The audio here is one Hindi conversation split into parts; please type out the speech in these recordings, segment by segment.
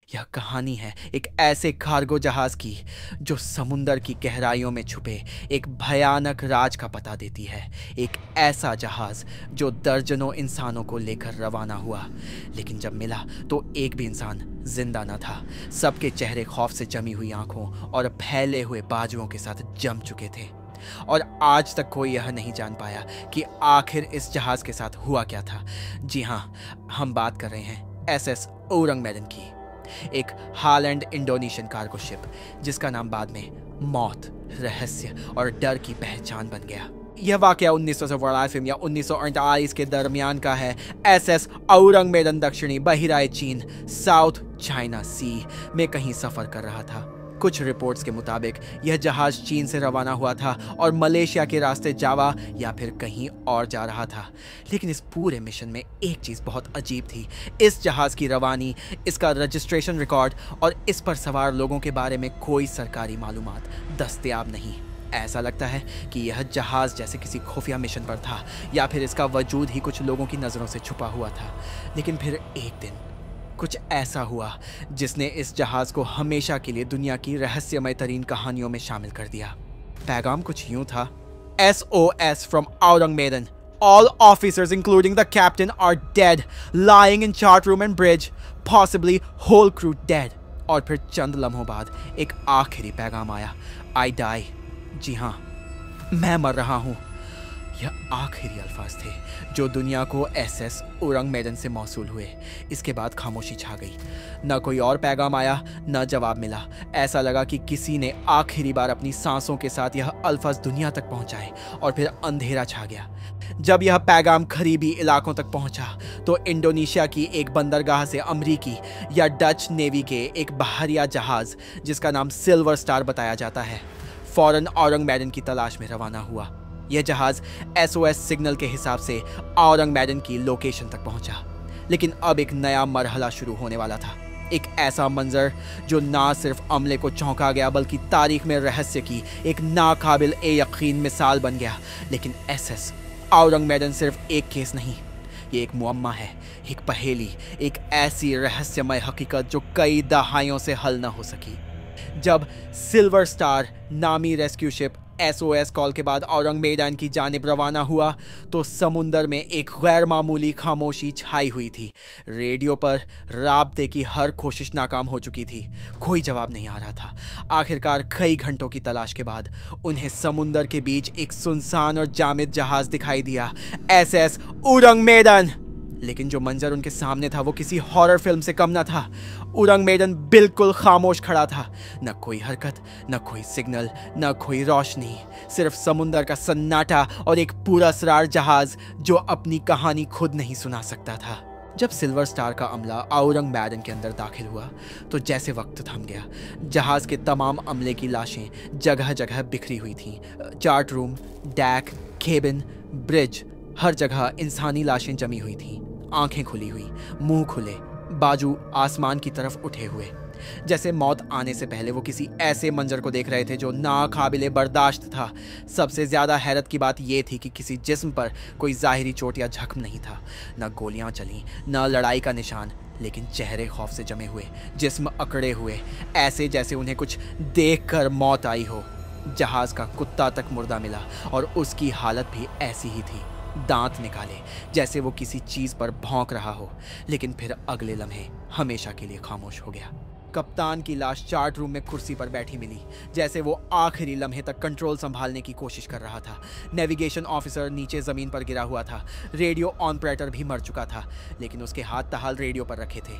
यह कहानी है एक ऐसे कार्गो जहाज की जो समुंदर की गहराइयों में छुपे एक भयानक राज का पता देती है। एक ऐसा जहाज जो दर्जनों इंसानों को लेकर रवाना हुआ, लेकिन जब मिला तो एक भी इंसान जिंदा न था। सबके चेहरे खौफ से जमी हुई आंखों और फैले हुए बाजुओं के साथ जम चुके थे। और आज तक कोई यह नहीं जान पाया कि आखिर इस जहाज के साथ हुआ क्या था। जी हाँ, हम बात कर रहे हैं एसएस औरंगमेडन की, एक हालैंड इंडोनेशियन कार्गो शिप जिसका नाम बाद में मौत, रहस्य और डर की पहचान बन गया। यह वाकया 1984 या 1948 के दरमियान का है। एसएस औरंगमेडन दक्षिणी बहिराए चीन साउथ चाइना सी में कहीं सफर कर रहा था। कुछ रिपोर्ट्स के मुताबिक यह जहाज चीन से रवाना हुआ था और मलेशिया के रास्ते जावा या फिर कहीं और जा रहा था। लेकिन इस पूरे मिशन में एक चीज़ बहुत अजीब थी। इस जहाज की रवानी, इसका रजिस्ट्रेशन रिकॉर्ड और इस पर सवार लोगों के बारे में कोई सरकारी मालूमात दस्तयाब नहीं। ऐसा लगता है कि यह जहाज जैसे किसी खुफिया मिशन पर था या फिर इसका वजूद ही कुछ लोगों की नज़रों से छुपा हुआ था। लेकिन फिर एक दिन कुछ ऐसा हुआ जिसने इस जहाज को हमेशा के लिए दुनिया की रहस्यमय तरीन कहानियों में शामिल कर दिया। पैगाम कुछ यूं था: SOS from Aurangmedan. All officers including the captain are dead, lying in chart room and bridge, possibly whole crew dead. और फिर चंद लम्हों बाद एक आखिरी पैगाम आया: I die. जी हाँ, मैं मर रहा हूँ। यह आखिरी अल्फाज थे जो दुनिया को एसएस औरंगमेडन से मौसूल हुए। इसके बाद खामोशी छा गई। न कोई और पैगाम आया, न जवाब मिला। ऐसा लगा कि किसी ने आखिरी बार अपनी सांसों के साथ यह अल्फाज दुनिया तक पहुंचाए और फिर अंधेरा छा गया। जब यह पैगाम करीबी इलाकों तक पहुंचा तो इंडोनेशिया की एक बंदरगाह से अमरीकी या डच नेवी के एक बहरिया जहाज जिसका नाम सिल्वर स्टार बताया जाता है, फौरन औरंगमेडन की तलाश में रवाना हुआ। यह जहाज SOS सिग्नल के हिसाब से औरंगमेडन की लोकेशन तक पहुंचा। लेकिन अब एक नया मरहला शुरू होने वाला था। एक ऐसा मंजर जो ना सिर्फ अमले को चौंका गया बल्कि तारीख में रहस्य की एक नाकाबिल यकीन मिसाल बन गया। लेकिन एसएस औरंगमेडन सिर्फ एक केस नहीं, ये एक मुअम्मा है, एक पहेली, एक ऐसी रहस्यमय हकीकत जो कई दहाइयों से हल न हो सकी। जब सिल्वर स्टार नामी रेस्क्यू शिप SOS कॉल के बाद औरंगमेडन की जानिब रवाना हुआ तो समुंदर में एक गैर मामूली खामोशी छाई हुई थी। रेडियो पर राब्ते की हर कोशिश नाकाम हो चुकी थी। कोई जवाब नहीं आ रहा था। आखिरकार कई घंटों की तलाश के बाद उन्हें समुंदर के बीच एक सुनसान और जामिद जहाज दिखाई दिया, SS औरंगमेडन। लेकिन जो मंजर उनके सामने था वो किसी हॉरर फिल्म से कम न था। औरंगमेडन बिल्कुल खामोश खड़ा था। न कोई हरकत, न कोई सिग्नल, न कोई रोशनी, सिर्फ समुंदर का सन्नाटा और एक पूरा असरार जहाज जो अपनी कहानी खुद नहीं सुना सकता था। जब सिल्वर स्टार का अमला औरंगमेडन के अंदर दाखिल हुआ तो जैसे वक्त थम गया। जहाज के तमाम अमले की लाशें जगह जगह बिखरी हुई थीं। Chart room, deck, cabin, bridge, हर जगह इंसानी लाशें जमी हुई थीं। आंखें खुली हुई, मुंह खुले, बाजू आसमान की तरफ उठे हुए, जैसे मौत आने से पहले वो किसी ऐसे मंजर को देख रहे थे जो नाकाबिले बर्दाश्त था। सबसे ज़्यादा हैरत की बात यह थी कि किसी जिस्म पर कोई ज़ाहिरी चोट या जख्म नहीं था। न गोलियां चलीं, न लड़ाई का निशान, लेकिन चेहरे खौफ से जमे हुए, जिस्म अकड़े हुए, ऐसे जैसे उन्हें कुछ देखकर मौत आई हो। जहाज़ का कुत्ता तक मुर्दा मिला और उसकी हालत भी ऐसी ही थी। दांत निकाले जैसे वो किसी चीज पर भौंक रहा हो। लेकिन फिर अगले लम्हे हमेशा के लिए खामोश हो गया। कप्तान की लाश चार्ट रूम में कुर्सी पर बैठी मिली, जैसे वो आखिरी लम्हे तक कंट्रोल संभालने की कोशिश कर रहा था। नेविगेशन ऑफिसर नीचे जमीन पर गिरा हुआ था। रेडियो ऑपरेटर भी मर चुका था, लेकिन उसके हाथ तहाल रेडियो पर रखे थे,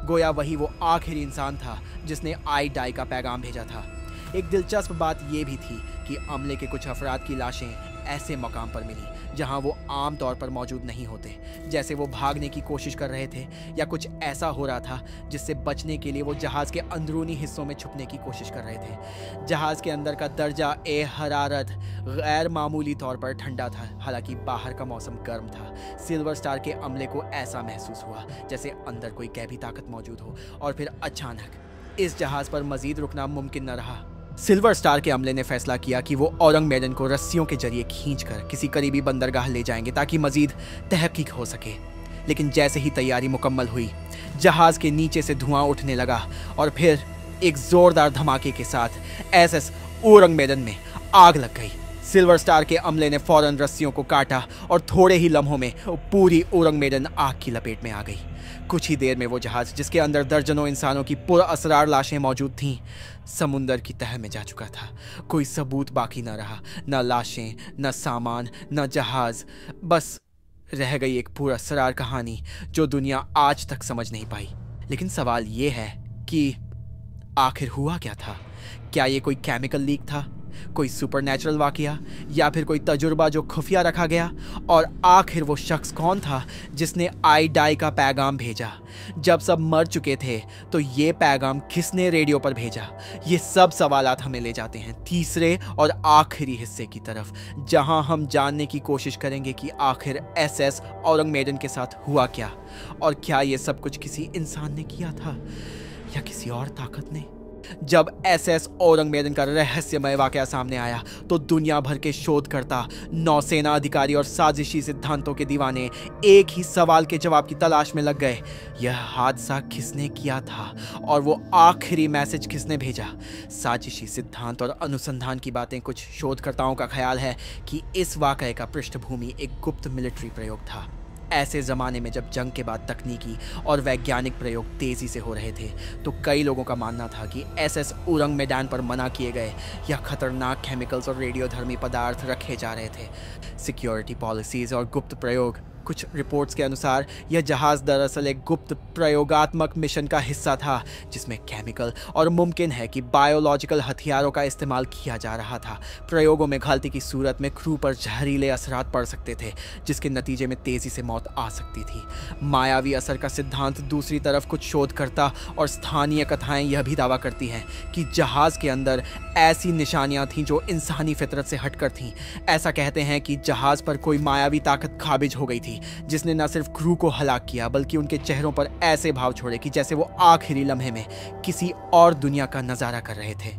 गोया वही वो आखिरी इंसान था जिसने आई डाई का पैगाम भेजा था। एक दिलचस्प बात यह भी थी कि अमले के कुछ अफराद की लाशें ऐसे मकाम पर मिली जहां वो आम तौर पर मौजूद नहीं होते, जैसे वो भागने की कोशिश कर रहे थे या कुछ ऐसा हो रहा था जिससे बचने के लिए वो जहाज़ के अंदरूनी हिस्सों में छुपने की कोशिश कर रहे थे। जहाज़ के अंदर का दर्जा हरारत गैर मामूली तौर पर ठंडा था, हालांकि बाहर का मौसम गर्म था। सिल्वर स्टार के अमले को ऐसा महसूस हुआ जैसे अंदर कोई गैबी ताकत मौजूद हो। और फिर अचानक इस जहाज़ पर मजीद रुकना मुमकिन न रहा। सिल्वर स्टार के अमले ने फैसला किया कि वो औरंगमेडन को रस्सियों के जरिए खींचकर किसी करीबी बंदरगाह ले जाएंगे ताकि मजीद तहकीक हो सके। लेकिन जैसे ही तैयारी मुकम्मल हुई, जहाज के नीचे से धुआं उठने लगा और फिर एक जोरदार धमाके के साथ एसएस औरंगमेदन में आग लग गई। सिल्वर स्टार के अमले ने फौरन रस्सियों को काटा और थोड़े ही लम्हों में पूरी औरंगमेदन आग की लपेट में आ गई। कुछ ही देर में वो जहाज, जिसके अंदर दर्जनों इंसानों की पुरअसरार लाशें मौजूद थीं, समुंदर की तह में जा चुका था। कोई सबूत बाकी न रहा, न लाशें, न सामान, न जहाज। बस रह गई एक पुरअसरार कहानी जो दुनिया आज तक समझ नहीं पाई। लेकिन सवाल ये है कि आखिर हुआ क्या था? क्या ये कोई केमिकल लीक था, कोई सुपरनैचुरल वाकया, या फिर कोई तजुर्बा जो खुफिया रखा गया? और आखिर वो शख्स कौन था जिसने आई डाई का पैगाम भेजा? जब सब मर चुके थे तो ये पैगाम किसने रेडियो पर भेजा? ये सब सवालात हमें ले जाते हैं तीसरे और आखिरी हिस्से की तरफ, जहां हम जानने की कोशिश करेंगे कि आखिर एसएस औरंगमेदन के साथ हुआ क्या, और क्या ये सब कुछ किसी इंसान ने किया था या किसी और ताकत ने? जब एसएस औरंगमेदन का रहस्यमय वाकया सामने आया तो दुनिया भर के शोधकर्ता, नौसेना अधिकारी और साजिशी सिद्धांतों के दीवाने एक ही सवाल के जवाब की तलाश में लग गए। यह हादसा किसने किया था और वो आखिरी मैसेज किसने भेजा? साजिशी सिद्धांत और अनुसंधान की बातें। कुछ शोधकर्ताओं का ख्याल है कि इस वाकये का पृष्ठभूमि एक गुप्त मिलिट्री प्रयोग था। ऐसे ज़माने में जब जंग के बाद तकनीकी और वैज्ञानिक प्रयोग तेज़ी से हो रहे थे तो कई लोगों का मानना था कि एसएस औरंगमेदन पर मना किए गए या खतरनाक केमिकल्स और रेडियोधर्मी पदार्थ रखे जा रहे थे। सिक्योरिटी पॉलिसीज़ और गुप्त प्रयोग। कुछ रिपोर्ट्स के अनुसार यह जहाज़ दरअसल एक गुप्त प्रयोगात्मक मिशन का हिस्सा था जिसमें केमिकल और मुमकिन है कि बायोलॉजिकल हथियारों का इस्तेमाल किया जा रहा था। प्रयोगों में गलती की सूरत में क्रू पर जहरीले असरात पड़ सकते थे जिसके नतीजे में तेज़ी से मौत आ सकती थी। मायावी असर का सिद्धांत। दूसरी तरफ कुछ शोधकर्ता और स्थानीय कथाएं यह भी दावा करती हैं कि जहाज़ के अंदर ऐसी निशानियां थीं जो इंसानी फितरत से हटकर थीं। ऐसा कहते हैं कि जहाज़ पर कोई मायावी ताकत काबिज हो गई थी जिसने न सिर्फ क्रू को हलाक किया बल्कि उनके चेहरों पर ऐसे भाव छोड़े कि जैसे वो आखिरी लम्हे में किसी और दुनिया का नजारा कर रहे थे।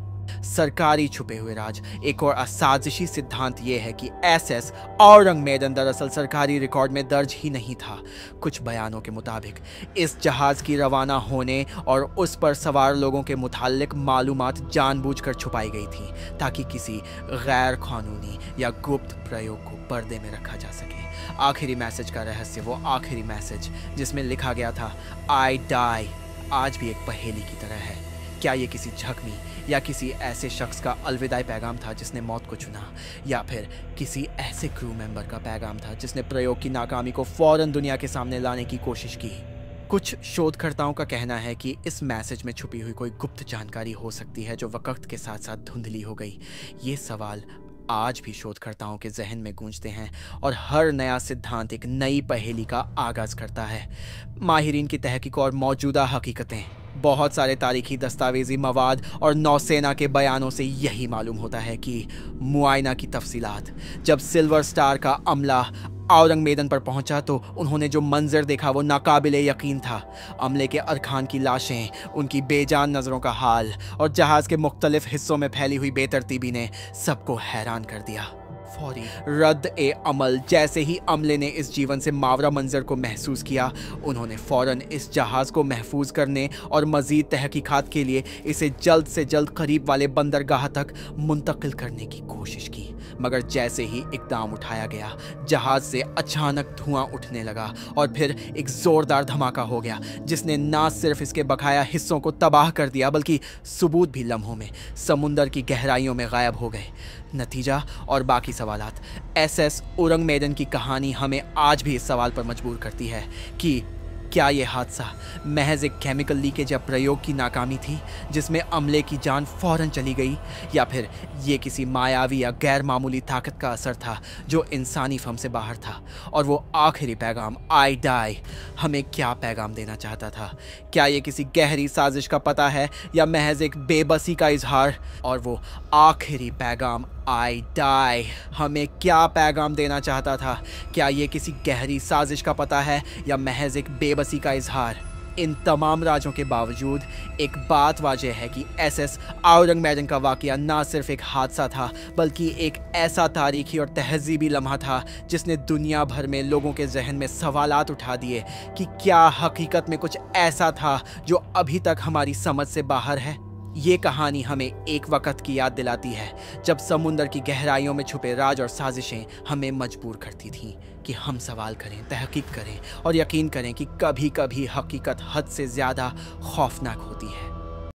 सरकारी छुपे हुए राज। एक और असाजिशी सिद्धांत यह है कि एसएस औरंगमेदन दरअसल सरकारी रिकॉर्ड में दर्ज ही नहीं था। कुछ बयानों के मुताबिक इस जहाज की रवाना होने और उस पर सवार लोगों के मुताल्लिक मालूमात जानबूझकर छुपाई गई थी ताकि किसी गैर कानूनी या गुप्त प्रयोग को पर्दे में रखा जा सके। आखिरी मैसेज का रहस्य। वो आखिरी मैसेज जिसमें लिखा गया था आई डाई, आज भी एक पहेली की तरह है। क्या ये किसी जख्मी या किसी ऐसे शख्स का अलविदाई पैगाम था जिसने मौत को चुना, या फिर किसी ऐसे क्रू मेंबर का पैगाम था जिसने प्रयोग की नाकामी को फौरन दुनिया के सामने लाने की कोशिश की? कुछ शोधकर्ताओं का कहना है कि इस मैसेज में छुपी हुई कोई गुप्त जानकारी हो सकती है जो वक्त के साथ साथ धुंधली हो गई। ये सवाल आज भी शोधकर्ताओं के जहन में गूंजते हैं और हर नया सिद्धांत एक नई पहेली का आगाज करता है। माहिरीन की तहकीक और मौजूदा हकीकतें। बहुत सारे तारीखी दस्तावेजी मवाद और नौसेना के बयानों से यही मालूम होता है कि मुआयना की तफसीलात। जब सिल्वर स्टार का अमला औरंगमेदन पर पहुंचा तो उन्होंने जो मंजर देखा वो नाकाबिले यकीन था। अमले के अरकान की लाशें, उनकी बेजान नज़रों का हाल और जहाज़ के मुख्तलिफ हिस्सों में फैली हुई बेतरतीबी ने सबको हैरान कर दिया। फौरी रद्द ए अमल। जैसे ही अमले ने इस जीवन से मावरा मंजर को महसूस किया, उन्होंने फौरन इस जहाज़ को महफूज करने और मज़ीद तहकीकात के लिए इसे जल्द से जल्द करीब वाले बंदरगाह तक मुंतकिल करने की कोशिश की। मगर जैसे ही इकदाम उठाया गया, जहाज़ से अचानक धुआं उठने लगा और फिर एक ज़ोरदार धमाका हो गया जिसने ना सिर्फ इसके बकाया हिस्सों को तबाह कर दिया बल्कि सबूत भी लम्हों में समुंदर की गहराइयों में गायब हो गए। नतीजा और बाकी सवालात। एसएस औरंगमेदन की कहानी हमें आज भी इस सवाल पर मजबूर करती है कि क्या ये हादसा महज एक केमिकल लीकेज या प्रयोग की नाकामी थी जिसमें अमले की जान फौरन चली गई, या फिर ये किसी मायावी या गैर मामूली ताकत का असर था जो इंसानी फहम से बाहर था। और वो आखिरी पैगाम आई डाई हमें क्या पैगाम देना चाहता था? क्या ये किसी गहरी साजिश का पता है या महज एक बेबसी का इजहार? और वो आखिरी पैगाम आई डाई हमें क्या पैगाम देना चाहता था? क्या ये किसी गहरी साजिश का पता है या महज एक बेबसी का इजहार? इन तमाम राजों के बावजूद एक बात वाजह है कि एसएस औरंगमेडन का वाकया ना सिर्फ एक हादसा था बल्कि एक ऐसा तारीखी और तहजीबी लम्हा था जिसने दुनिया भर में लोगों के जहन में सवालात उठा दिए कि क्या हकीकत में कुछ ऐसा था जो अभी तक हमारी समझ से बाहर है। ये कहानी हमें एक वक्त की याद दिलाती है जब समुंदर की गहराइयों में छुपे राज और साजिशें हमें मजबूर करती थीं कि हम सवाल करें, तहकीक करें और यकीन करें कि कभी कभी हकीकत हद से ज़्यादा खौफनाक होती है।